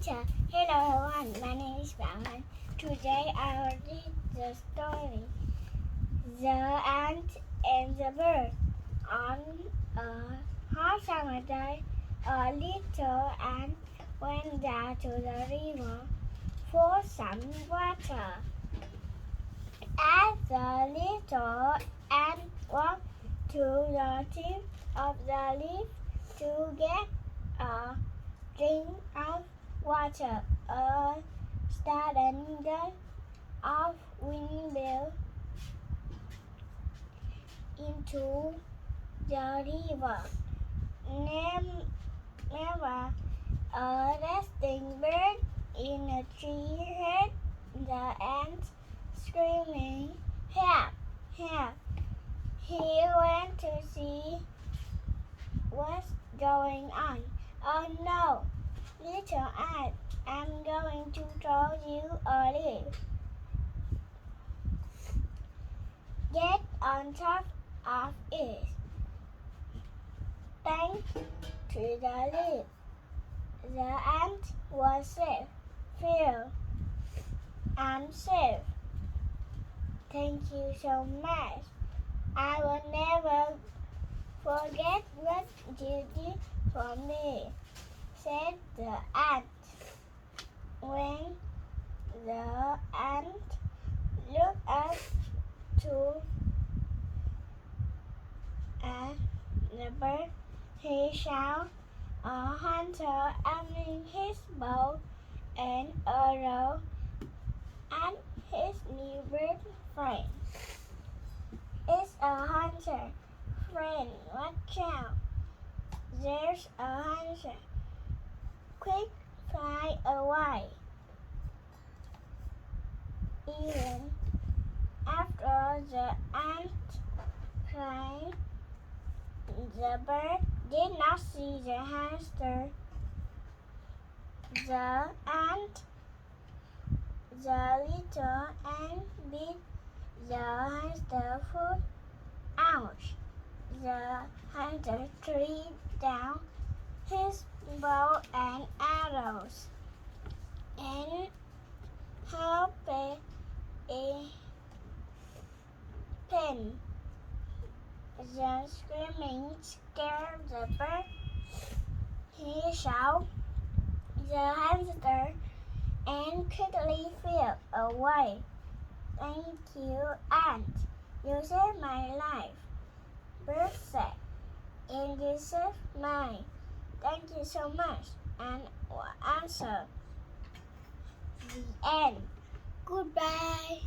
teacher. Hello everyone, my name is Nguyen. Today I will read the story The Ant and the Bird. On a hot summer day, a little ant went down to the river for some water. As the little ant walked to the tip of the leaf to get a drink of water, a sudden gust of wind blew into the river. Never a resting bird in a tree heard the ant screaming, "Help! Help!" He went to see what's going on. "Oh no, little ant, I'm going to throw you a leaf. Get on top of it." Thanks to the leaf, the ant was safe. "Phew, I'm safe. Thank you so much. I will never forget what you did for me," said the ant. When the ant looked up to at the bird, he saw a hunter aiming his bow and arrow at his new bird friend. "It's a hunter, friend, watch out. There's a hunter. Quick, fly away." Even after the ant cried, the bird did not see the hamster. The little ant beat the hamster foot. "Ouch!" The hunter threw down his bow and arrows and held a pen. The screaming scared the bird. He saw the hamster and quickly flew away. "Thank you, ant. You saved my life," bird said. "And you saved mine. Thank you so much." And answered. The end. Goodbye.